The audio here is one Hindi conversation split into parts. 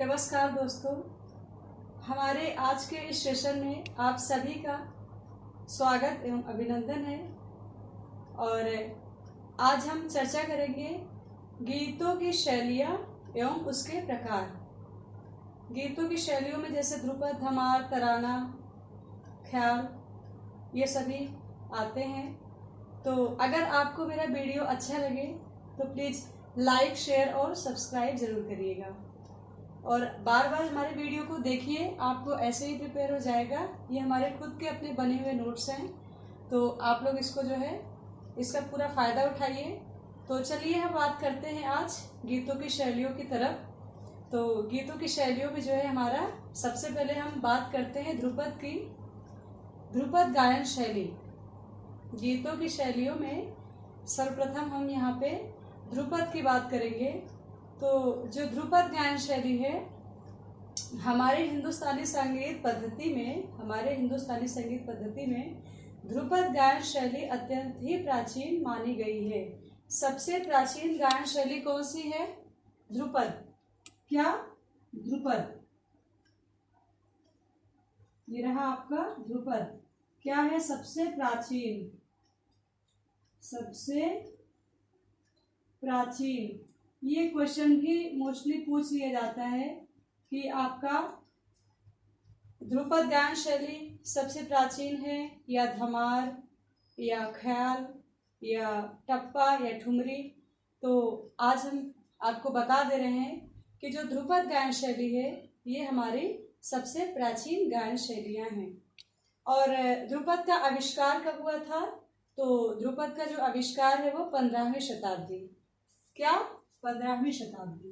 नमस्कार दोस्तों, हमारे आज के इस सेशन में आप सभी का स्वागत एवं अभिनंदन है। और आज हम चर्चा करेंगे गीतों की शैलियाँ एवं उसके प्रकार। गीतों की शैलियों में जैसे ध्रुपद, धमार, तराना, ख्याल, ये सभी आते हैं। तो अगर आपको मेरा वीडियो अच्छा लगे तो प्लीज़ लाइक, शेयर और सब्सक्राइब ज़रूर करिएगा और बार बार हमारे वीडियो को देखिए, आपको ऐसे ही प्रिपेयर हो जाएगा। ये हमारे खुद के अपने बने हुए नोट्स हैं, तो आप लोग इसको जो है इसका पूरा फ़ायदा उठाइए। तो चलिए हम बात करते हैं आज गीतों की शैलियों की तरफ। तो गीतों की शैलियों में जो है हमारा सबसे पहले हम बात करते हैं ध्रुपद की। ध्रुपद गायन शैली। गीतों की शैलियों में सर्वप्रथम हम यहाँ पे ध्रुपद की बात करेंगे। तो जो ध्रुपद गायन शैली है हमारे हिंदुस्तानी संगीत पद्धति में ध्रुपद गायन शैली अत्यंत ही प्राचीन मानी गई है। सबसे प्राचीन गायन शैली कौन सी है? ध्रुपद। क्या? ध्रुपद। ये रहा आपका ध्रुपद। क्या है सबसे प्राचीन? सबसे प्राचीन। ये क्वेश्चन भी मोस्टली पूछ लिया जाता है कि आपका ध्रुपद गायन शैली सबसे प्राचीन है या धमार या ख्याल या टप्पा या ठुमरी। तो आज हम आपको बता दे रहे हैं कि जो ध्रुपद गायन शैली है ये हमारी सबसे प्राचीन गायन शैलियाँ हैं। और ध्रुपद का आविष्कार कब हुआ था? तो ध्रुपद का जो आविष्कार है वो 15वीं शताब्दी। क्या? 15वीं शताब्दी।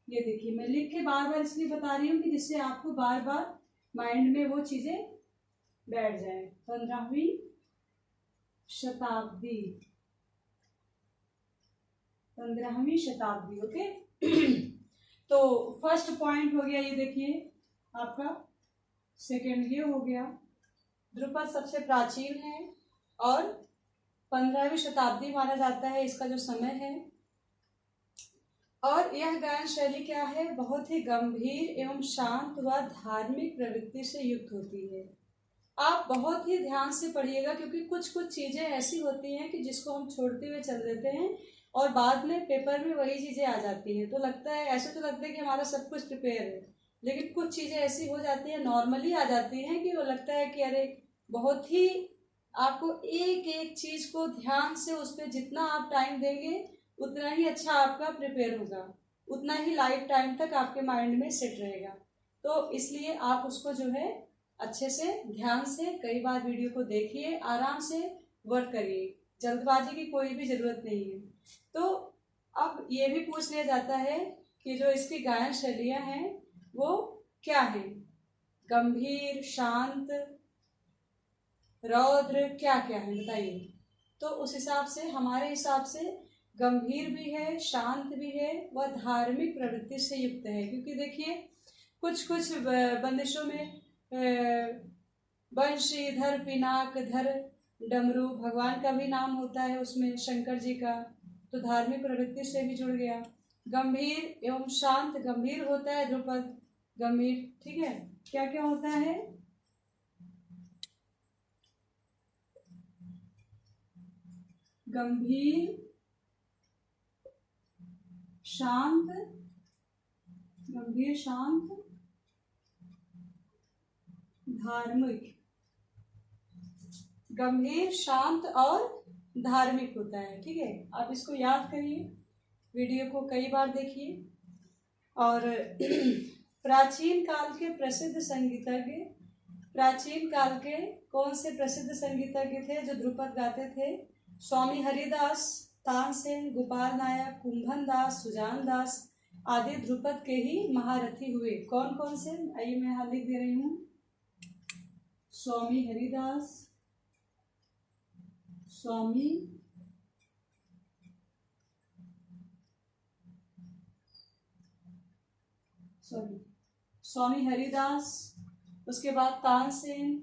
ये देखिए मैं लिख के बार बार इसलिए बता रही हूँ कि जिससे आपको बार बार माइंड में वो चीजें बैठ जाए। 15वीं शताब्दी। 15वीं शताब्दी। ओके। तो फर्स्ट पॉइंट हो गया, ये देखिए आपका। सेकेंड ये हो गया, ध्रुपद सबसे प्राचीन है और 15वीं शताब्दी माना जाता है इसका जो समय है। और यह गायन शैली क्या है? बहुत ही गंभीर एवं शांत व धार्मिक प्रवृत्ति से युक्त होती है। आप बहुत ही ध्यान से पढ़िएगा क्योंकि कुछ कुछ चीजें ऐसी होती हैं कि जिसको हम छोड़ते हुए चल देते हैं और बाद में पेपर में वही चीजें आ जाती हैं। तो लगता है, ऐसे तो लगता है कि हमारा सब कुछ प्रिपेयर है, लेकिन कुछ चीजें ऐसी हो जाती हैं, नॉर्मली आ जाती हैं कि वो लगता है कि अरे बहुत ही आपको एक एक चीज को ध्यान से उस पर जितना आप टाइम देंगे उतना ही अच्छा आपका प्रिपेयर होगा, उतना ही लाइफ टाइम तक आपके माइंड में सेट रहेगा। तो इसलिए आप उसको जो है अच्छे से ध्यान से कई बार वीडियो को देखिए, आराम से वर्क करिए, जल्दबाजी की कोई भी जरूरत नहीं है। तो अब ये भी पूछ लिया जाता है कि जो इसकी गायन शैलियाँ हैं वो क्या है? गंभीर, शांत, रौद्र, क्या क्या है बताइए। तो उस हिसाब से, हमारे हिसाब से गंभीर भी है, शांत भी है व धार्मिक प्रवृत्ति से युक्त है। क्योंकि देखिए कुछ कुछ बंदिशों में बंशीधर, पिनाकधर, डमरू भगवान का भी नाम होता है उसमें, शंकर जी का, तो धार्मिक प्रवृत्ति से भी जुड़ गया। गंभीर एवं शांत। गंभीर होता है ध्रुपद, गंभीर, ठीक है। क्या क्या होता है? गंभीर, शांत, गंभीर, शांत, धार्मिक। गंभीर, शांत और धार्मिक होता है, ठीक है। आप इसको याद करिए, वीडियो को कई बार देखिए। और प्राचीन काल के प्रसिद्ध संगीतज्ञ, प्राचीन काल के कौन से प्रसिद्ध संगीतज्ञ थे जो ध्रुपद गाते थे? स्वामी हरिदास, तानसेन, गोपाल नायक, कुंभन दास, सुजान दास आदि ध्रुपद के ही महारथी हुए। कौन कौन से? आइए मैं यहाँ लिख दे रही हूँ। स्वामी हरिदास, स्वामी हरिदास, उसके बाद तानसेन,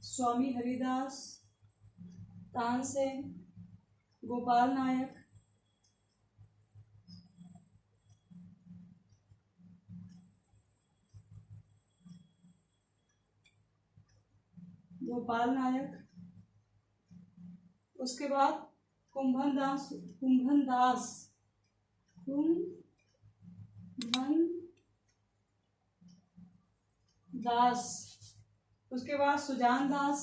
स्वामी हरिदास, तानसेन, गोपाल नायक, गोपाल नायक। उसके बाद कुंभन दास, कुंभन दास, कुंभन दास। उसके बाद सुजान दास,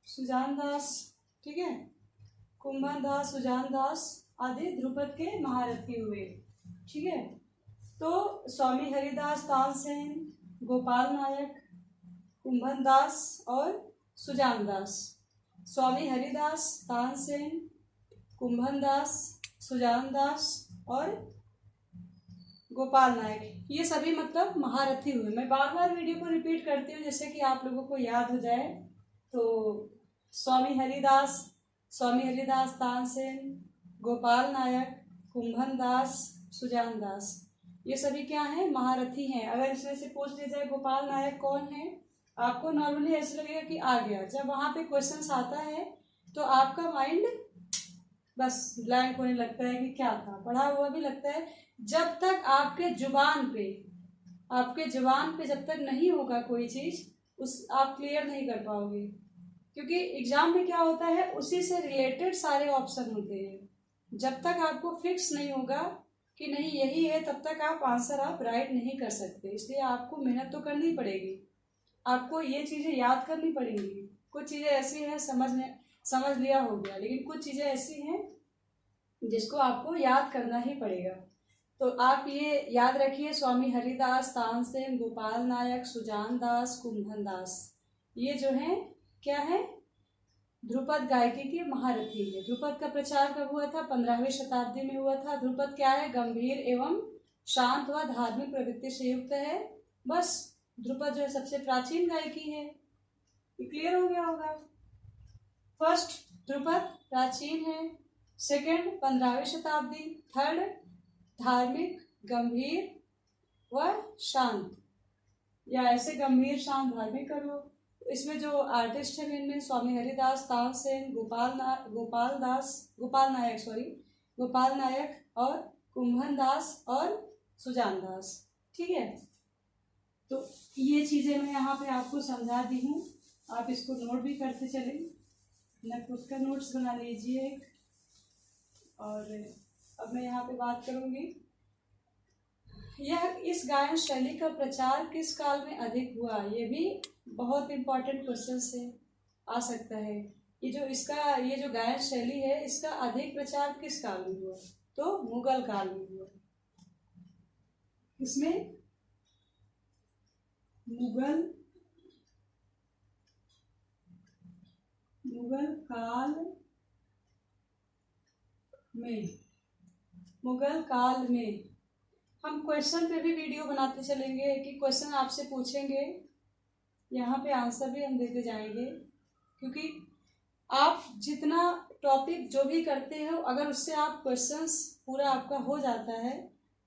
सुजान दास, ठीक है। कुंभन दास, सुजान दास आदि ध्रुपद के महारथी हुए, ठीक है। तो स्वामी हरिदास, तानसेन, गोपाल नायक, कुंभन दास और सुजान दास। स्वामी हरिदास, तानसेन, कुंभन दास, सुजान दास और गोपाल नायक, ये सभी मतलब महारथी हुए। मैं बार बार वीडियो को रिपीट करती हूँ जैसे कि आप लोगों को याद हो जाए। तो स्वामी हरिदास, तानसेन, गोपाल नायक, कुंभन दास, सुजान दास, ये सभी क्या हैं? महारथी हैं। अगर इसमें से पूछ लिया जाए गोपाल नायक कौन है, आपको नॉर्मली ऐसा लगेगा कि आ गया। जब वहां पे क्वेश्चन आता है तो आपका माइंड बस ब्लैंक होने लगता है कि क्या था, पढ़ा हुआ भी लगता है। जब तक आपके जुबान पे जब तक नहीं होगा कोई चीज, उस आप क्लियर नहीं कर पाओगे। क्योंकि एग्जाम में क्या होता है, उसी से रिलेटेड सारे ऑप्शन होते हैं। जब तक आपको फिक्स नहीं होगा कि नहीं यही है, तब तक आप आंसर राइट नहीं कर सकते। इसलिए आपको मेहनत तो करनी पड़ेगी, आपको ये चीजें याद करनी पड़ेंगी। कुछ चीजें ऐसी हैं समझ लिया हो गया, लेकिन कुछ चीजें ऐसी हैं जिसको आपको याद करना ही पड़ेगा। तो आप ये याद रखिए, स्वामी हरिदास, तानसेन, गोपाल नायक, सुजान दास, कुंभन दास, ये जो है क्या है? ध्रुपद गायकी के महारथी है। ध्रुपद का प्रचार कब हुआ था? 15वीं शताब्दी में हुआ था। ध्रुपद क्या है? गंभीर एवं शांत व धार्मिक प्रवृत्ति से युक्त है। बस ध्रुपद जो है सबसे प्राचीन गायकी है। ये क्लियर हो गया होगा। फर्स्ट, ध्रुपद प्राचीन है। सेकंड, 15वीं शताब्दी। थर्ड, धार्मिक, गंभीर व शांत, या ऐसे गंभीर शांत धार्मिक करो। इसमें जो आर्टिस्ट है इनमें स्वामी हरिदास, तानसेन, गोपाल नायक और कुंभन दास और सुजान दास, ठीक है। तो ये चीजें मैं यहाँ पे आपको समझा दी हूँ, आप इसको नोट भी करते चले, न खुद का नोट्स बना लीजिए। और अब मैं यहाँ पे बात करूंगी, यह इस गायन शैली का प्रचार किस काल में अधिक हुआ? ये भी बहुत इंपॉर्टेंट क्वेश्चन से आ सकता है। ये जो गायन शैली है, इसका अधिक प्रचार किस काल में हुआ? तो मुगल काल में हुआ। इसमें मुगल काल में हम क्वेश्चन पे भी वीडियो बनाते चलेंगे कि क्वेश्चन आपसे पूछेंगे, यहाँ पे आंसर भी हम देते जाएंगे। क्योंकि आप जितना टॉपिक जो भी करते हो, अगर उससे आप क्वेश्चंस पूरा आपका हो जाता है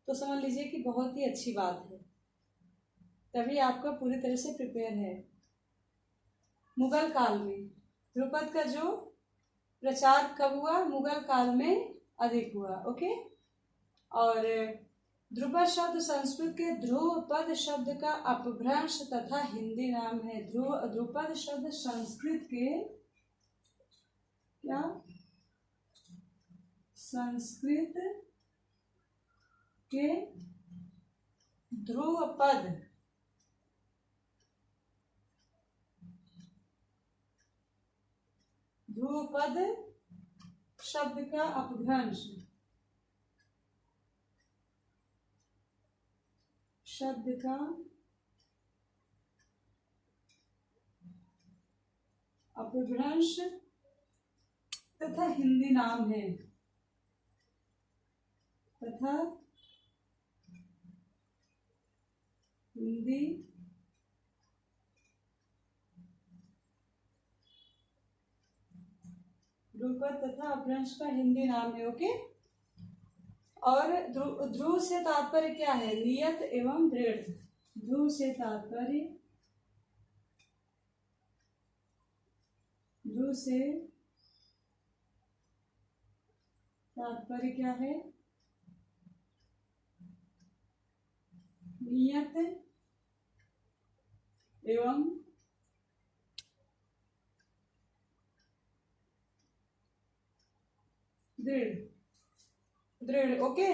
तो समझ लीजिए कि बहुत ही अच्छी बात है, तभी आपका पूरी तरह से प्रिपेयर है। मुगल काल में ध्रुपद का जो प्रचार कब हुआ? मुगल काल में अधिक हुआ। ओके। और ध्रुपद शब्द संस्कृत के ध्रुवपद शब्द का अपभ्रंश तथा हिंदी नाम है। ध्रुपद शब्द संस्कृत के क्या? संस्कृत के ध्रुवपद शब्द का अपभ्रंश, शब्द का अपभ्रंश तथा हिंदी नाम है। तथा हिंदी ध्रुपद तथा अपभ्रंश का हिंदी नाम है। ओके। और ध्रुव से तात्पर्य क्या है? नियत एवं दृढ़। ध्रुव से तात्पर्य, ध्रुव से तात्पर्य क्या है? नियत एवं दृढ़, दृढ़। ओके,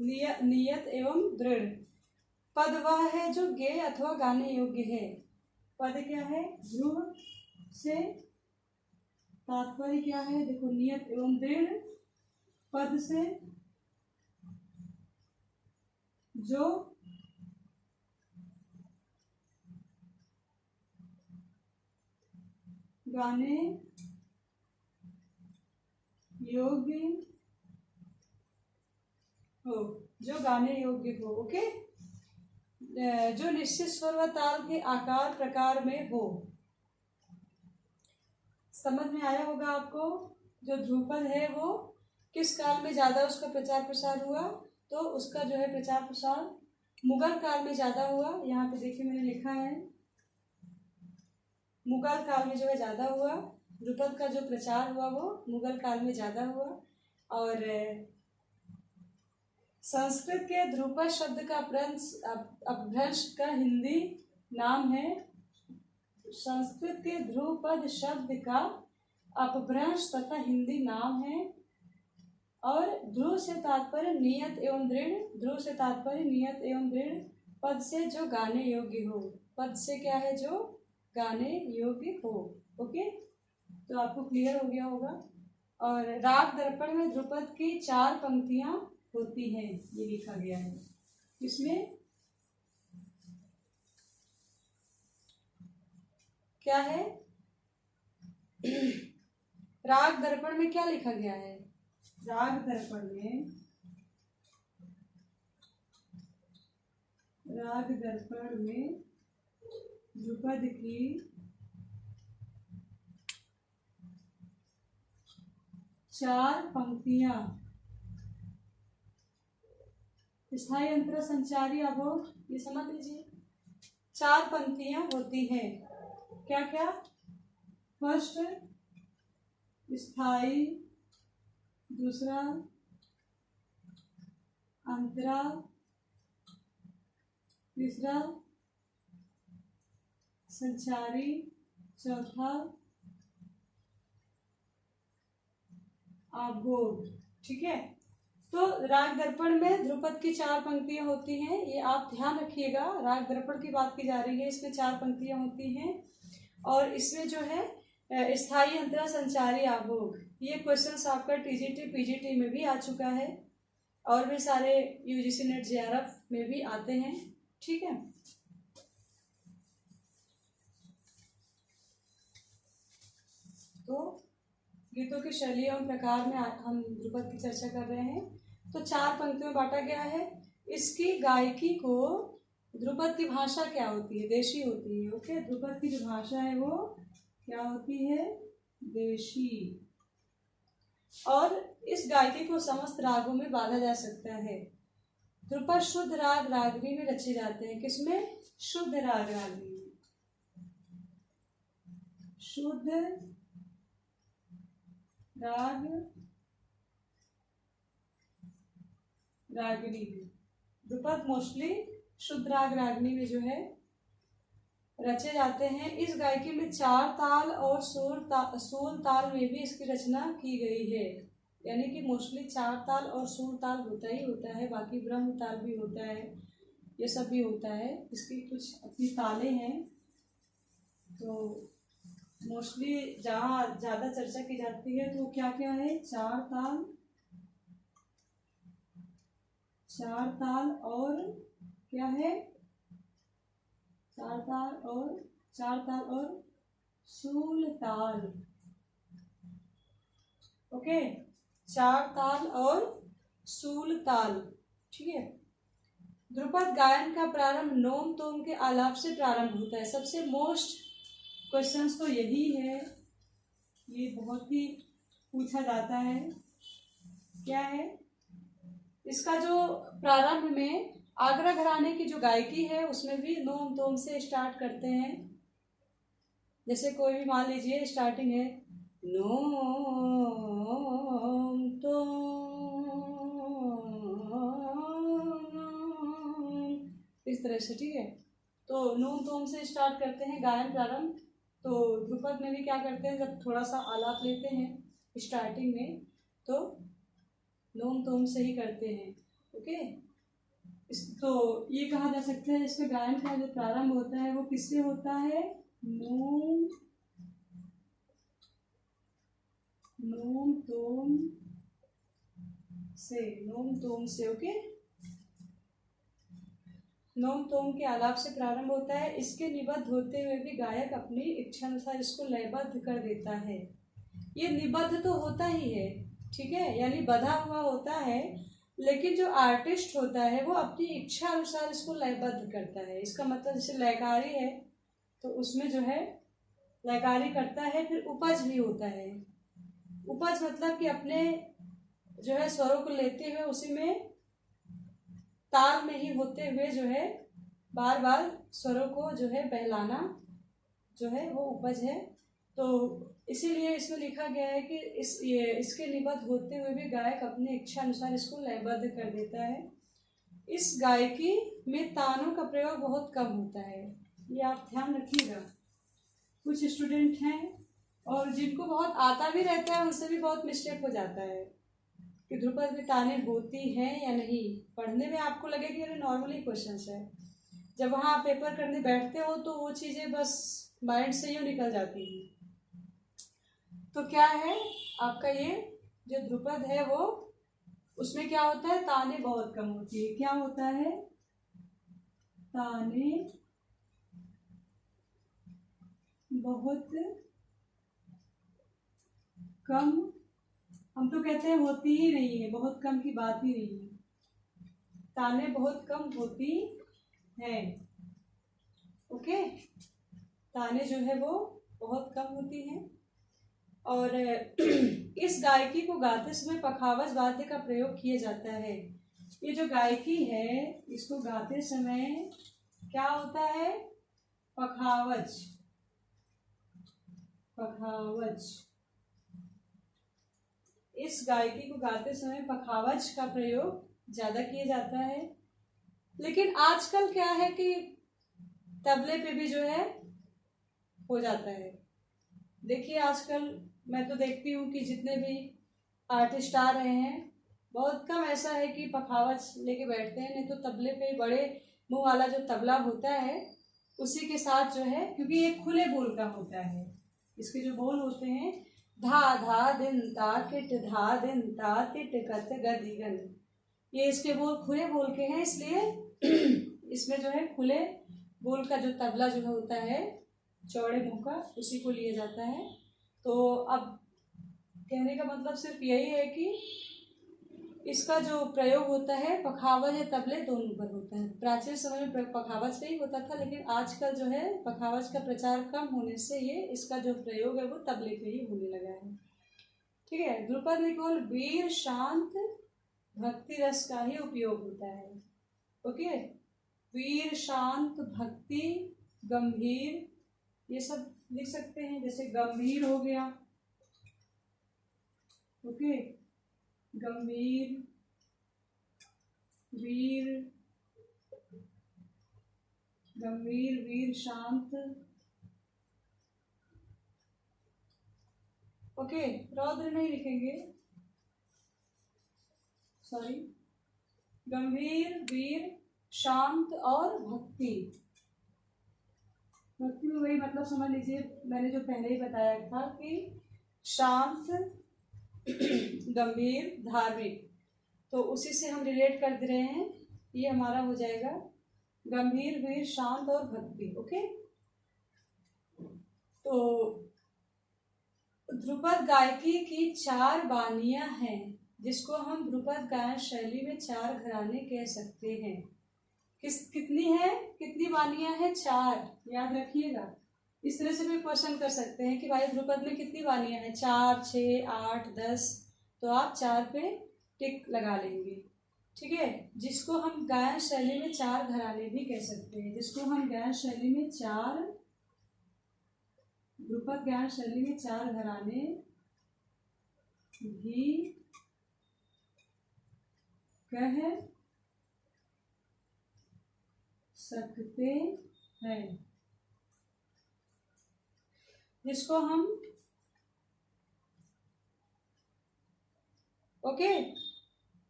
नियत एवं दृढ़। पद वह है जो गे अथवा गाने योग्य है। पद क्या है? ध्रुव से तात्पर्य क्या है? देखो, नियत एवं दृढ़। पद से जो गाने योग्य हो, जो गाने योग्य हो। ओके, जो निश्चित स्वर व ताल के आकार प्रकार में हो। समझ में आया होगा आपको? जो ध्रुपद है वो किस काल में ज्यादा उसका प्रचार प्रसार हुआ? तो उसका जो है प्रचार प्रसार मुगल काल में ज्यादा हुआ। यहाँ पे देखिए मैंने लिखा है, मुगल काल में जो है ज्यादा हुआ। ध्रुपद का जो प्रचार हुआ वो मुगल काल में ज्यादा हुआ। और संस्कृत के ध्रुपद शब्द का अपभ्रंश का हिंदी नाम है। संस्कृत के ध्रुपद शब्द का अपभ्रंश तथा हिंदी नाम है। और ध्रुव से तात्पर्य नियत एवं दृढ़, ध्रुव से तात्पर्य नियत एवं दृढ़। पद से जो गाने योग्य हो, पद से क्या है? जो गाने योग्य हो। ओके, तो आपको क्लियर हो गया होगा। और राग दर्पण में ध्रुपद की 4 पंक्तियां होती हैं, ये लिखा गया है। इसमें क्या है? राग दर्पण में क्या लिखा गया है? राग दर्पण में, राग दर्पण में ध्रुपद की 4 पंक्तियां, स्थायी अंतरा संचारी अभोग, ये समझ लीजिए। 4 पंक्तियां होती हैं। क्या क्या? फर्स्ट स्थायी, दूसरा अंतरा, तीसरा संचारी, चौथा आभोग। ठीक है, तो राग दर्पण में ध्रुपद की 4 पंक्तियां होती हैं, ये आप ध्यान रखिएगा। राग दर्पण की बात की जा रही है, इसमें 4 पंक्तियां होती हैं। और इसमें जो है स्थायी अंतरा संचारी आभोग, ये क्वेश्चंस आपका टीजीटी पीजीटी में भी आ चुका है और भी सारे यूजीसी नेट जेआरएफ में भी आते हैं। ठीक है, तो गीतों की शैली एवं प्रकार में हम ध्रुपद की चर्चा कर रहे हैं। तो 4 पंक्तियों में बांटा गया है। इसकी गायकी को, ध्रुपद की भाषा क्या होती है? देशी होती है। ओके, ध्रुपद की जो भाषा है वो क्या होती है? देशी। और इस गायकी को समस्त रागों में बांधा जा सकता है। ध्रुपद शुद्ध राग रागनी में रचे जाते हैं। किसमें? शुद्ध राग रागनी में। शुद्ध राग रागनी में ध्रुपद मोस्टली शुद्ध राग रागनी में जो है रचे जाते हैं। इस गायकी में 4 ताल और सूल ताल में भी इसकी रचना की गई है। यानी कि मोस्टली 4 ताल और सूल ताल होता ही होता है, बाकी ब्रह्म ताल भी होता है, ये सब भी होता है। इसकी कुछ अपनी तालें हैं। तो मोस्टली जहाँ ज्यादा चर्चा की जाती है तो क्या क्या है? 4 ताल, 4 ताल और क्या है? 4 ताल और सूल ताल। ओके, 4 ताल और सूल ताल। ठीक है, ध्रुपद गायन का प्रारंभ नोम तोम के आलाप से प्रारंभ होता है। सबसे मोस्ट क्वेश्चंस तो यही है, ये बहुत ही पूछा जाता है। क्या है इसका जो प्रारंभ में आगरा घराने की जो गायकी है उसमें भी नोम तोम से स्टार्ट करते हैं। जैसे कोई भी मान लीजिए स्टार्टिंग है नोम तोम, इस तरह से, ठीक है। तो नोम तोम से स्टार्ट करते हैं गायन प्रारंभ। तो ध्रुपद में भी क्या करते हैं, जब थोड़ा सा आलाप लेते हैं स्टार्टिंग में तो नोम तोम से ही करते हैं। ओके, तो ये कहा जा सकता है इसका गायन का जो प्रारंभ होता है वो किससे होता है, नोम तोम से, नोम तोम से। ओके, नोम तोम के आलाप से प्रारंभ होता है। इसके निबद्ध होते हुए भी गायक अपनी इच्छा अनुसार इसको लयबद्ध कर देता है। ये निबद्ध तो होता ही है, ठीक है, यानी बधा हुआ होता है, लेकिन जो आर्टिस्ट होता है वो अपनी इच्छा अनुसार इसको लयबद्ध करता है। इसका मतलब जैसे लयकारी है तो उसमें जो है लयकारी करता है, फिर उपज भी होता है। उपज मतलब कि अपने जो है स्वरों को लेते हुए उसी में ताल में ही होते हुए जो है बार बार स्वरों को जो है बहलाना जो है वो उपज है। तो इसीलिए इसमें लिखा गया है कि इसके निबद्ध होते हुए भी गायक अपनी इच्छा अनुसार इसको लयबद्ध कर देता है। इस गायकी में तानों का प्रयोग बहुत कम होता है, ये आप ध्यान रखिएगा। कुछ स्टूडेंट हैं और जिनको बहुत आता भी रहता है उनसे भी बहुत मिस्टेक हो जाता है कि ध्रुपद में ताने होती हैं या नहीं। पढ़ने में आपको लगे कि अरे नॉर्मली क्वेश्चन है, जब वहाँ आप पेपर करने बैठते हो तो वो चीज़ें बस माइंड से यूँ निकल जाती हैं। तो क्या है आपका ये जो ध्रुपद है वो उसमें क्या होता है, ताने बहुत कम होती है। क्या होता है, ताने बहुत कम, हम तो कहते हैं होती ही नहीं है, बहुत कम की बात ही नहीं है, ताने बहुत कम होती हैं। ओके, ताने जो है वो बहुत कम होती हैं। और इस गायकी को गाते समय पखावज वाद्य का प्रयोग किया जाता है। ये जो गायकी है इसको गाते समय क्या होता है, पखावज, इस गायकी को गाते समय पखावज का प्रयोग ज्यादा किया जाता है। लेकिन आजकल क्या है कि तबले पे भी जो है हो जाता है। देखिए आजकल मैं तो देखती हूँ कि जितने भी आर्टिस्ट आ रहे हैं बहुत कम ऐसा है कि पखावज लेके बैठते हैं, नहीं तो तबले पे बड़े मुंह वाला जो तबला होता है उसी के साथ जो है, क्योंकि ये खुले बोल का होता है, इसके जो बोल होते हैं धा धा दिन ता टिट धा दिन ता टिट कत गदिगन, ये इसके बोल खुले बोल के हैं, इसलिए इसमें जो है खुले बोल का जो तबला जो होता है चौड़े मुंह का उसी को लिया जाता है। तो अब कहने का मतलब सिर्फ यही है कि इसका जो प्रयोग होता है पखावज या तबले दोनों पर होता है। प्राचीन समय में पखावज पे ही होता था, लेकिन आजकल जो है पखावज का प्रचार कम होने से ये इसका जो प्रयोग है वो तबले पे ही होने लगा है। ठीक है, ध्रुपद में केवल वीर शांत भक्ति रस का ही उपयोग होता है। ओके, वीर शांत भक्ति गंभीर ये सब लिख सकते हैं, जैसे गंभीर हो गया। ओके, गंभीर, वीर, गंभीर, वीर, शांत। ओके, रौद्र नहीं लिखेंगे, सॉरी, गंभीर, वीर, शांत और भक्ति। भक्ति में वही मतलब समझ लीजिए, मैंने जो पहले ही बताया था कि शांत, गंभीर, धार्मिक, तो उसी से हम रिलेट कर दे रहे हैं। ये हमारा हो जाएगा गंभीर, वीर, शांत और भक्ति। ओके, तो ध्रुपद गायकी की 4 बानियां हैं, जिसको हम ध्रुपद गायन शैली में 4 घराने कह सकते हैं। कितनी है, कितनी बानियां हैं, 4, याद रखिएगा। इस तरह से भी क्वेश्चन कर सकते हैं कि भाई ध्रुपद में कितनी बानियां हैं, 4, 6, 8, 10, तो आप 4 पे टिक लगा लेंगे। ठीक है, जिसको हम गायन शैली में चार घराने भी कह सकते हैं, जिसको हम गायन शैली में चार, ध्रुपद गायन शैली में चार घराने भी कह सकते हैं, जिसको हम ओके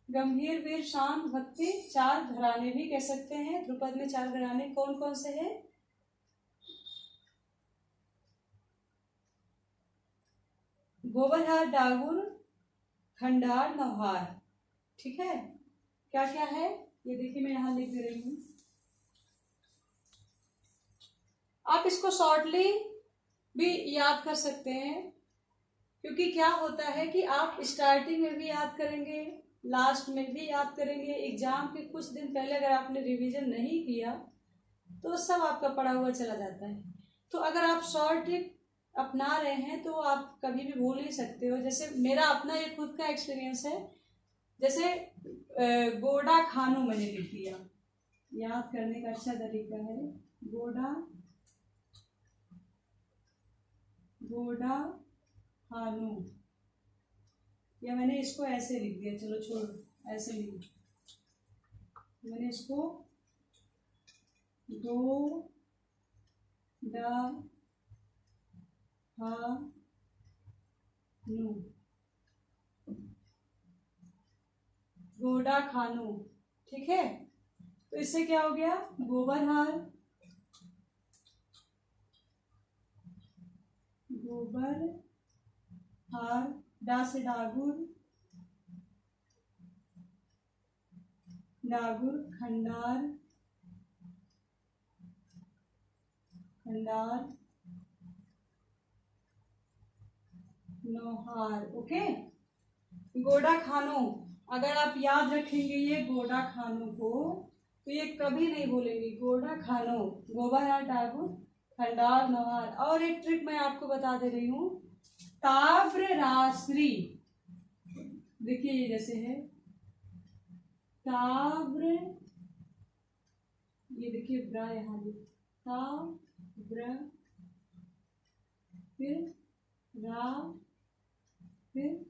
गंभीर, वीर, शांत, भक्ति चार घराने भी कह सकते हैं। ध्रुपद में चार घराने कौन कौन से हैं? गोबरहार, डागुर, खंडार, नौहार। ठीक है, क्या क्या है ये देखिए, मैं यहां लिख दे रही हूं। आप इसको शॉर्टली भी याद कर सकते हैं, क्योंकि क्या होता है कि आप स्टार्टिंग में भी याद करेंगे, लास्ट में भी याद करेंगे। एग्जाम के कुछ दिन पहले अगर आपने रिवीजन नहीं किया तो सब आपका पढ़ा हुआ चला जाता है। तो अगर आप शॉर्ट ट्रिक अपना रहे हैं तो आप कभी भी भूल नहीं सकते हो। जैसे मेरा अपना ये खुद का एक्सपीरियंस है, जैसे गोडा खानू मैंने लिख दिया, याद करने का अच्छा तरीका है। गोडा खानू, या मैंने इसको ऐसे लिख दिया, चलो छोड़ो, ऐसे लिख, मैंने इसको गोडा खानू, गोडा खानू। ठीक है, तो इससे क्या हो गया? गोबरहार, डा से डागुर, खंडार, नौहार। ओके, गोडा खानू, अगर आप याद रखेंगे ये गोडा खानू को तो ये कभी नहीं भूलेंगे। गोडा खानू, गोबरहार, डागुर, खंडार, नौहार। और एक ट्रिक मैं आपको बता दे रही हूँ, ताब्र राश्री, देखिए ये जैसे है ताब्र, ये देखिए ब्रा यहाँ भी, ताब्र, फिर रा, फिर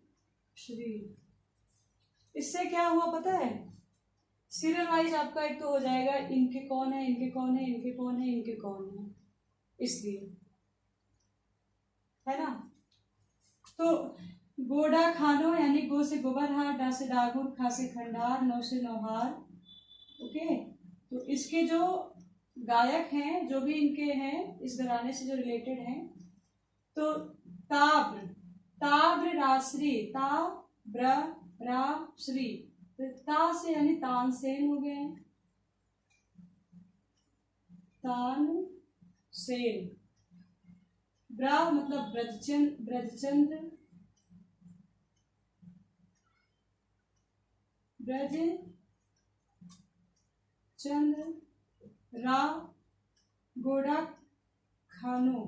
श्री। इससे क्या हुआ पता है? सीरियल वाइज आपका एक तो हो जाएगा, इनके कौन है, इनके कौन है, इनके कौन है, इनके कौन है, इसलिए, है ना। तो गोडा खानो यानी गो से गोबरहार, डा से डागुर, खा से खंडार, नौ से नौहार। ओके, तो इसके जो गायक हैं, जो भी इनके हैं, इस घराने से जो रिलेटेड हैं, तो ताब्र राश्री, ताब्र राश्री, ता से यानी तानसेन हो गए, तानसेन। ब्रा मतलब ब्रजचंद्र, रा गोडा खानू,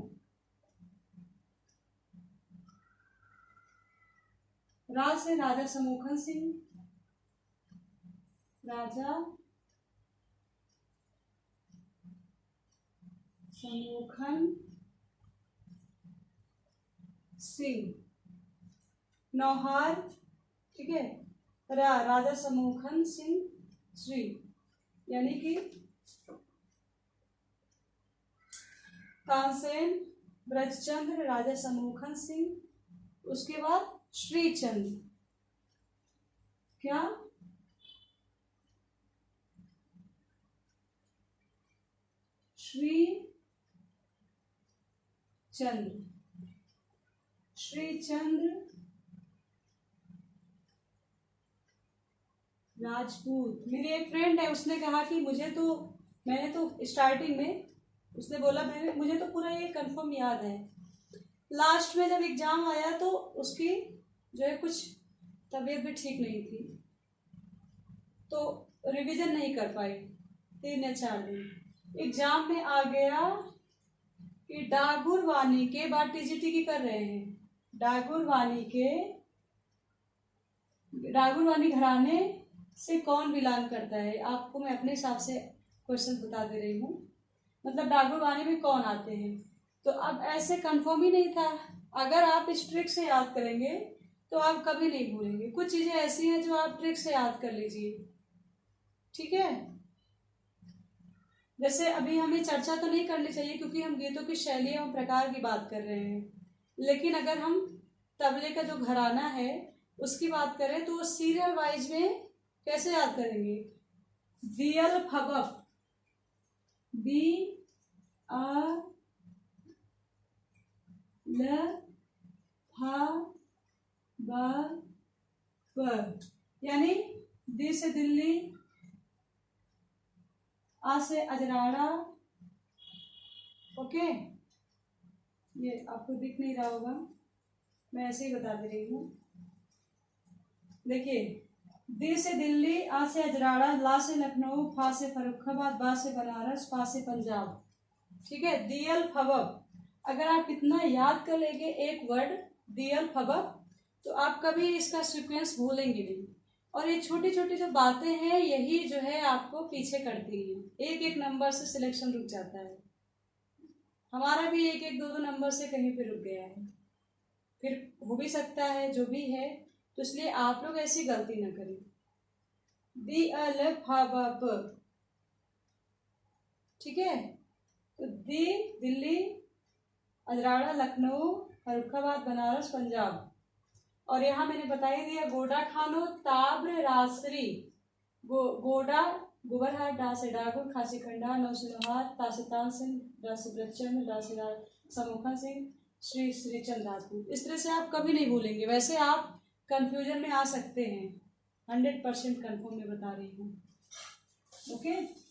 रा से राजा समूखन सिंह, राजा समूखन सिंह। नौहार, ठीक है, राजा समूखन सिंह श्री, यानी कि तानसेन, ब्रजचंद्र, राजा समूखन सिंह, उसके बाद श्रीचंद्र। क्या? श्रीचंद्र राजपूत। मेरी एक फ्रेंड है, उसने कहा कि मैंने तो स्टार्टिंग में उसने बोला मुझे तो पूरा ये कंफर्म याद है, लास्ट में जब एग्जाम आया तो उसकी जो है कुछ तबीयत भी ठीक नहीं थी, तो रिवीजन नहीं कर पाई 3 या 4 दिन। एग्जाम में आ गया कि डागुर वानी के, बात टीजीटी की कर रहे हैं, डागुर वानी घराने से कौन बिलोंग करता है? आपको मैं अपने हिसाब से क्वेश्चन बता दे रही हूँ। मतलब डाकू गाने में कौन आते हैं? तो अब ऐसे कंफर्म ही नहीं था। अगर आप इस ट्रिक से याद करेंगे तो आप कभी नहीं भूलेंगे। कुछ चीजें ऐसी हैं जो आप ट्रिक से याद कर लीजिए, ठीक है। जैसे अभी हमें चर्चा तो नहीं करनी चाहिए क्योंकि हम गीतों की शैली एवं प्रकार की बात कर रहे हैं, लेकिन अगर हम तबले का जो घराना है उसकी बात करें तो सीरियल वाइज में कैसे याद करेंगे? दियल फबक, बी आ ल फा बा प, यानी दी से दिल्ली, आ से अजराड़ा। ओके, ये आपको दिख नहीं रहा होगा, मैं ऐसे ही बता दे रही हूँ। देखिए, दी से दिल्ली, आ से अजराड़ा, ला से लखनऊ, फा से फर्रुखाबाद, बा से बनारस, पा से पंजाब, ठीक है। दियल फबक, अगर आप इतना याद कर लेंगे एक वर्ड दियल फबक तो आप कभी इसका सीक्वेंस भूलेंगे नहीं। और ये छोटी छोटी जो बातें हैं यही जो है आपको पीछे करती हैं। एक एक नंबर से सिलेक्शन रुक जाता है। हमारा भी एक एक दो दो नंबर से कहीं पे रुक गया है, फिर हो भी सकता है जो भी है, तो इसलिए आप लोग ऐसी गलती ना करें। दी अल फा बा प, ठीक है। तो दी दिल्ली, अजराड़ा लखनऊ, फर्रुखाबाद बनारस पंजाब। और यहाँ मैंने बता ही दिया गोडा खानो ताब्र रासरी, गोडा गोबरहाट, डा से डागुर, खासी खंडा, नौ से लोहार, ता से तान सिंह, डा से ब्रजचंद, डा से समोखा सिंह, श्री श्री चंद राजपूत। इस तरह से आप कभी नहीं भूलेंगे। वैसे आप कंफ्यूजन में आ सकते हैं, 100% कंफर्म मैं बता रही हूँ। ओके,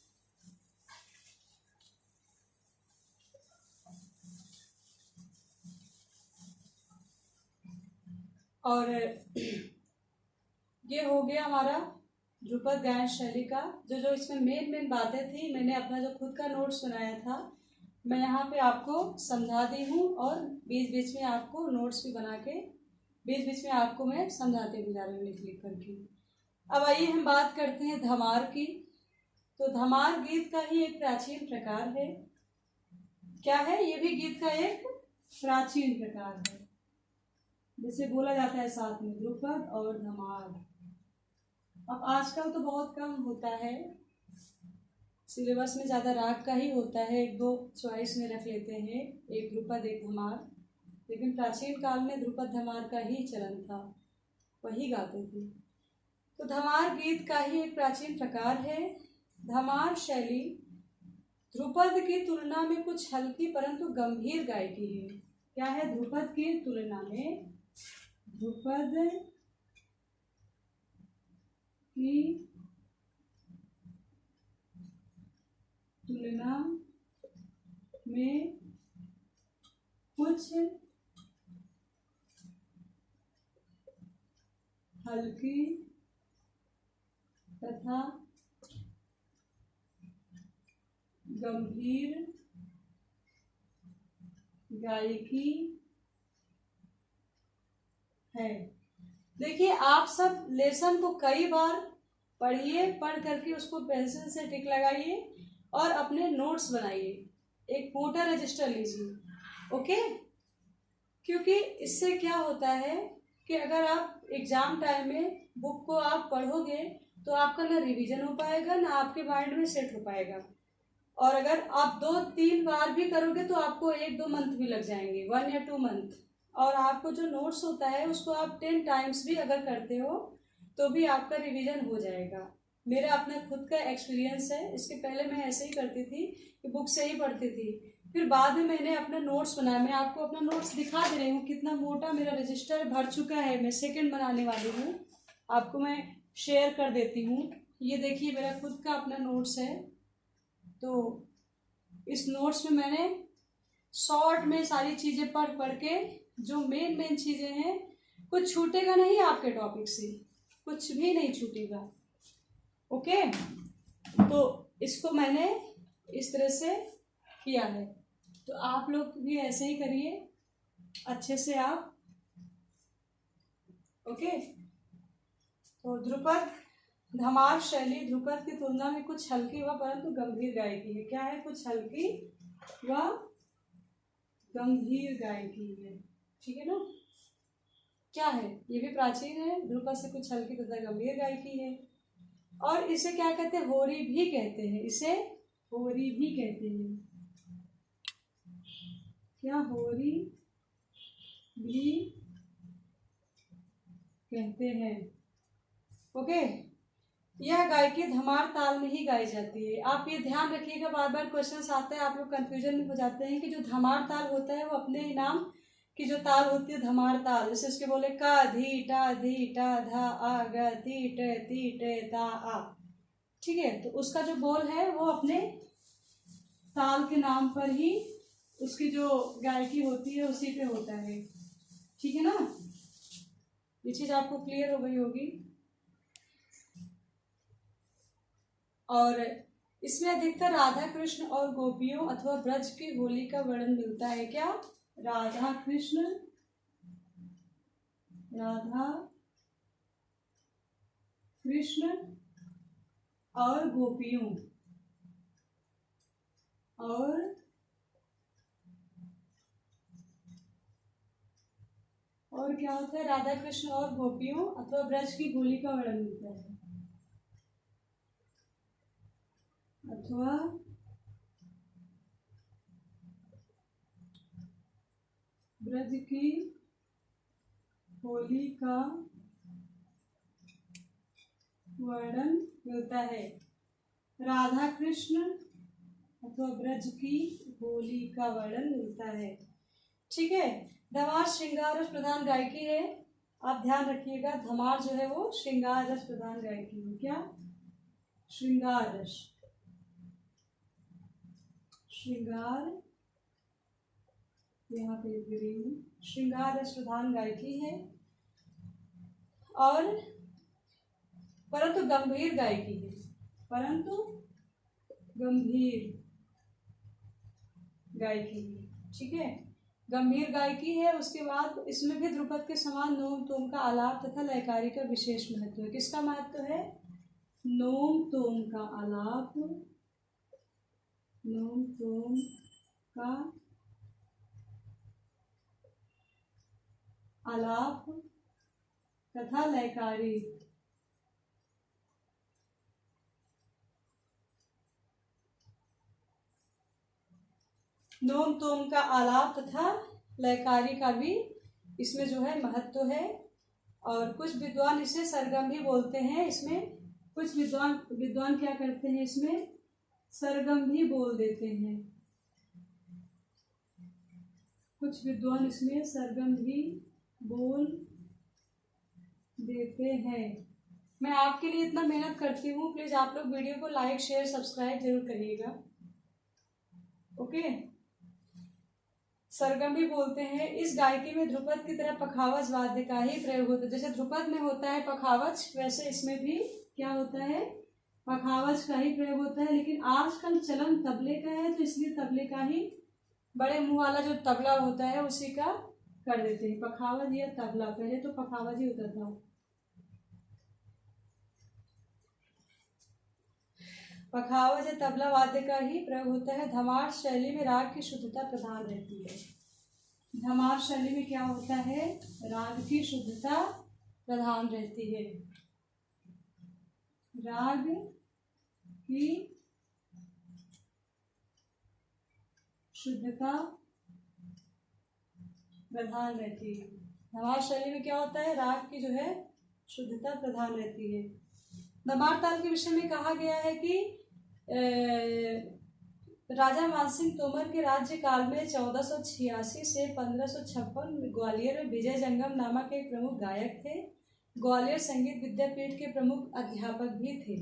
और ये हो गया हमारा ध्रुपद गायन शैली का। जो जो इसमें मेन बातें थी, मैंने अपना जो खुद का नोट्स बनाया था मैं यहाँ पे आपको समझा दी हूँ, और बीच बीच में आपको नोट्स भी बना के बीच बीच में आपको मैं समझाते भी जा रही हूँ लिख लिख करके। अब आइए हम बात करते हैं धमार की। तो धमार गीत का ही एक प्राचीन प्रकार है। क्या है? ये भी गीत का एक प्राचीन प्रकार है, जिसे बोला जाता है साथ में ध्रुपद और धमार। अब आजकल तो बहुत कम होता है, सिलेबस में ज़्यादा राग का ही होता है, एक दो चॉइस में रख लेते हैं, एक ध्रुपद एक धमार। लेकिन प्राचीन काल में ध्रुपद धमार का ही चलन था, वही गाते थे। तो धमार गीत का ही एक प्राचीन प्रकार है। धमार शैली ध्रुपद की तुलना में कुछ हल्की परंतु गंभीर गायकी है। क्या है? ध्रुपद की तुलना में, ध्रुपद की तुलना में कुछ हल्की तथा गंभीर गायकी है। देखिए, आप सब लेसन को कई बार पढ़िए, पढ़ करके उसको पेंसिल से टिक लगाइए और अपने नोट्स बनाइए, एक मोटा रजिस्टर लीजिए। ओके, क्योंकि इससे क्या होता है कि अगर आप एग्जाम टाइम में बुक को आप पढ़ोगे तो आपका ना रिवीजन हो पाएगा, ना आपके माइंड में सेट हो पाएगा। और अगर आप 2-3 बार भी करोगे तो आपको 1-2 मंथ भी लग जाएंगे, 1 या 2 मंथ। और आपको जो नोट्स होता है उसको आप 10 टाइम्स भी अगर करते हो तो भी आपका रिवीजन हो जाएगा। मेरा अपना खुद का एक्सपीरियंस है। इसके पहले मैं ऐसे ही करती थी कि बुक से ही पढ़ती थी, फिर बाद में मैंने अपना नोट्स बनाया। मैं आपको अपना नोट्स दिखा दे रही हूँ, कितना मोटा मेरा रजिस्टर भर चुका है। मैं सेकंड बनाने वाली हूँ, आपको मैं शेयर कर देती हूँ। ये देखिए, मेरा खुद का अपना नोट्स है। तो इस नोट्स में मैंने शॉर्ट में सारी चीज़ें पढ़ पढ़ के, जो मेन चीज़ें हैं, कुछ छूटेगा नहीं आपके टॉपिक से, कुछ भी नहीं छूटेगा। ओके, तो इसको मैंने इस तरह से किया है, तो आप लोग भी ऐसे ही करिए अच्छे से आप। ओके, तो ध्रुपद धमार शैली ध्रुपद की तुलना में कुछ हल्की व परंतु गंभीर गायकी है। क्या है? कुछ हल्की व गंभीर गायकी है। ठीक है ना? क्या है? ये भी प्राचीन है, ध्रुपद से कुछ हल्की तथा गंभीर गायकी है। और इसे क्या कहते हैं? होरी भी कहते हैं। इसे होरी भी कहते हैं। क्या? होरी भी कहते हैं। ओके। यह गायकी धमार ताल में ही गाई जाती है। आप ये ध्यान रखिएगा, बार बार क्वेश्चन आते हैं, आप लोग कंफ्यूजन में हो जाते हैं कि जो धमार ताल होता है वो अपने ही नाम की जो ताल होती है धमार ताल, जैसे उसके बोले का धी टा धा आ ग ती टे ता आ। ठीक है, तो उसका जो बोल है वो अपने ताल के नाम पर ही उसकी जो गायकी होती है उसी पे होता है। ठीक है ना? ये चीज आपको क्लियर हो गई होगी। और इसमें अधिकतर राधा कृष्ण और गोपियों अथवा ब्रज की होली का वर्णन मिलता है। क्या? राधा कृष्ण, राधा कृष्ण और गोपियों और क्या होता है? राधा कृष्ण और गोपियों अथवा ब्रज की होली का वर्णन मिलता है। अथवा ब्रज की होली का वर्णन मिलता है। राधा कृष्ण अथवा ब्रज की होली का वर्णन मिलता है। ठीक है। धमार श्रृंगार रस प्रधान गायकी है। आप ध्यान रखिएगा, धमार जो है वो श्रृंगार रस प्रधान गायकी है। क्या? श्रृंगार रस, श्रृंगार, यहाँ पे लिख रही हूँ, श्रृंगार रस प्रधान गायकी है और परंतु गंभीर गायकी है। परंतु गंभीर गायकी है। ठीक है, गंभीर गायकी है। उसके बाद इसमें भी ध्रुपद के समान नोम तोम का आलाप तथा लयकारी का विशेष महत्व है। किसका महत्व है? नोम तोम का आलाप, नोम तोम का आलाप तथा लयकारी, नोम तोम का आलाप तथा लयकारी का भी इसमें जो है महत्व है। और कुछ विद्वान इसे सरगम भी बोलते हैं। इसमें कुछ विद्वान क्या करते हैं? इसमें सरगम भी बोल देते हैं। कुछ विद्वान इसमें सरगम भी बोल देते हैं। मैं आपके लिए इतना मेहनत करती हूँ, प्लीज आप लोग वीडियो को लाइक शेयर सब्सक्राइब जरूर करिएगा। ओके। सरगम भी बोलते हैं। इस गायकी में ध्रुपद की तरह पखावज वाद्य का ही प्रयोग होता है। जैसे ध्रुपद में होता है पखावज, वैसे इसमें भी क्या होता है? पखावज का ही प्रयोग होता है। लेकिन आजकल चलन तबले का है, तो इसलिए तबले का ही, बड़े मुंह वाला जो तबला होता है उसी का कर देते हैं पखावज या तबला। पहले तो पखावज ही होता था। पखावज या तबला वाद्य का ही प्रयोग होता है। धमार शैली में राग की शुद्धता प्रधान रहती है। धमार शैली में क्या होता है? राग की शुद्धता प्रधान रहती है। राग की शुद्धता प्रधान रहती है। धमार शैली में क्या होता है? राग की जो है शुद्धता प्रधान रहती है। धमार ताल के विषय में कहा गया है कि राजा मानसिंह तोमर के राज्य काल में 1486 से 1556 ग्वालियर में विजय जंगम नामक एक प्रमुख गायक थे। ग्वालियर संगीत विद्यापीठ के प्रमुख अध्यापक भी थे।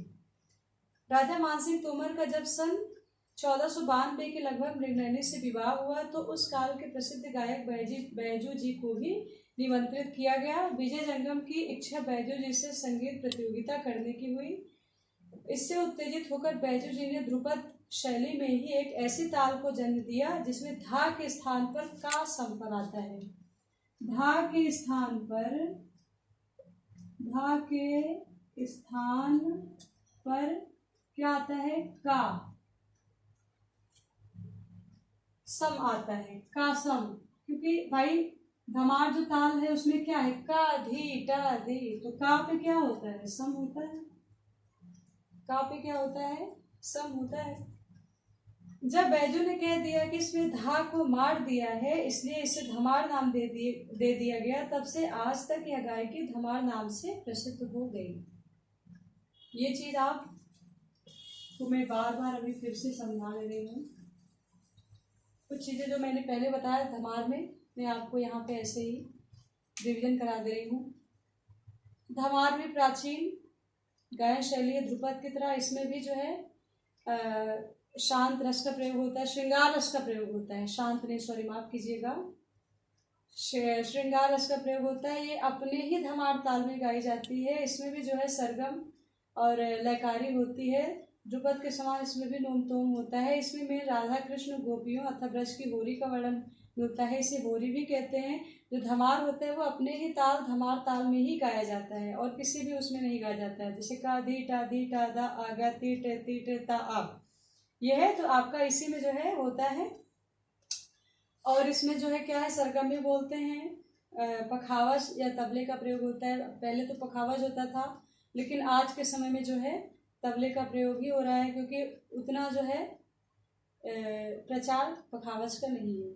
राजा मानसिंह तोमर का जब सन 1492 के लगभग मृगनयनी से विवाह हुआ तो उस काल के प्रसिद्ध गायक बैजू जी को भी निमंत्रित किया गया। विजय जंगम की इच्छा बैजू जी से संगीत प्रतियोगिता करने की हुई। इससे उत्तेजित होकर बैजू जी ने ध्रुपद शैली में ही एक ऐसी ताल को जन्म दिया जिसमें धा के स्थान पर का संपर आता है। धा के स्थान पर, धा के स्थान पर क्या आता है, का सम आता है, का सम, क्योंकि भाई धमार जो ताल है उसमें क्या है, का धी टा धी, तो का पे क्या होता है, सम होता है, का पे क्या होता है, सम होता है। जब बैजू ने कह दिया कि इसमें धा को मार दिया है इसलिए इसे धमार नाम दे दिया गया, तब से आज तक यह गायकी धमार नाम से प्रसिद्ध हो गई। ये चीज आप तो मैं बार बार अभी फिर से समझा ले रही हूँ। कुछ चीजें जो मैंने पहले बताया धमार में, मैं आपको यहाँ पे ऐसे ही रिवीजन करा दे रही हूँ। धमार भी प्राचीन गायन शैली है ध्रुपद की तरह, इसमें भी जो है शांत रस का प्रयोग होता है, श्रृंगार रस का प्रयोग होता है, शांत नहीं, सॉरी माफ कीजिएगा, श्रृंगार रस का प्रयोग होता है। ये अपने ही धमार ताल में गाई जाती है। इसमें भी जो है सरगम और लयकारी होती है, ध्रुपद के समान इसमें भी नोम तोम होता है। इसमें में राधा कृष्ण गोपियों अथवा ब्रज की होरी का वर्णन मिलता है, इसे होरी भी कहते हैं। जो धमार होता है वो अपने ही ताल धमार ताल में ही गाया जाता है और किसी भी उसमें नहीं गाया जाता है, जैसे का धी टा दा आगा ती टे ता आ, यह है तो आपका इसी में जो है होता है। और इसमें जो है क्या है, सरगम भी बोलते हैं, पखावज या तबले का प्रयोग होता है। पहले तो पखावज होता था लेकिन आज के समय में जो है तबले का प्रयोग ही हो रहा है, क्योंकि उतना जो है प्रचार पखावज का नहीं है।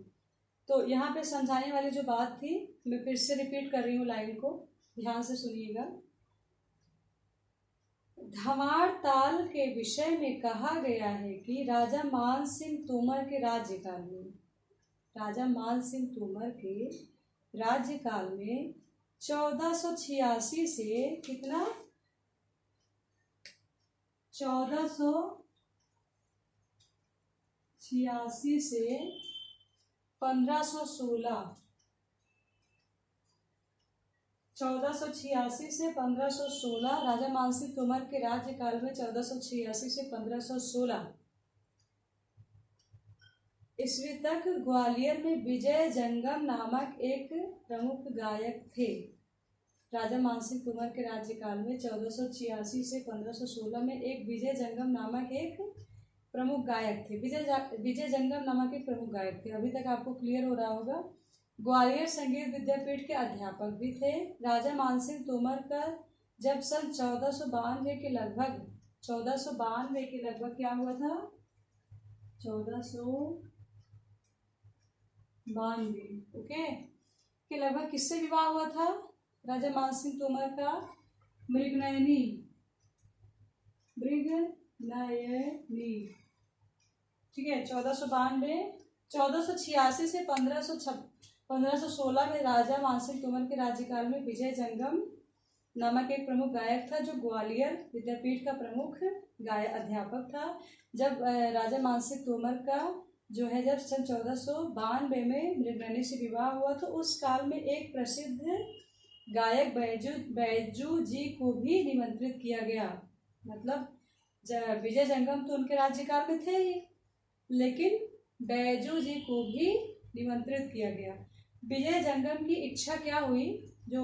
तो यहाँ पे समझाने वाली जो बात थी मैं फिर से रिपीट कर रही हूँ, लाइन को ध्यान से सुनिएगा। धमार ताल के विषय में कहा गया है कि राजा मान सिंह तोमर के राज्यकाल में, राजा मान सिंह तोमर के राज्यकाल में 1486 से कितना, 1486 से 1516, 1486 से 1516 राजा मानसिंह तोमर के राज्यकाल में 1486 से 1516 ईस्वी तक ग्वालियर में विजय जंगम नामक एक प्रमुख गायक थे। राजा मानसिंह तोमर के राज्यकाल में 1486 से 1516 में एक विजय जंगम नामक एक प्रमुख गायक थे। विजय जंगम नामक एक प्रमुख गायक थे। अभी तक आपको क्लियर हो रहा होगा। ग्वालियर संगीत विद्यापीठ के अध्यापक भी थे। राजा मानसिंह तोमर का जब सन 1492 के लगभग क्या हुआ था, 1492 ओके के लगभग किससे विवाह हुआ था, राजा मानसिंह तोमर का मृगनयनी, ठीक है। 1486 से 1516 में राजा मानसिंह तोमर के राज्यकाल में विजय जंगम नामक एक प्रमुख गायक था, जो ग्वालियर विद्यापीठ का प्रमुख अध्यापक था। जब राजा मानसिंह तोमर का जो है जब सन 1492 में मृगनयनी से विवाह हुआ तो उस काल में एक प्रसिद्ध गायक बैजू जी को भी निमंत्रित किया गया। मतलब विजय जंगम तो उनके राज्यकाल में थे ही, लेकिन बैजू जी को भी निमंत्रित किया गया। विजय जंगम की इच्छा क्या हुई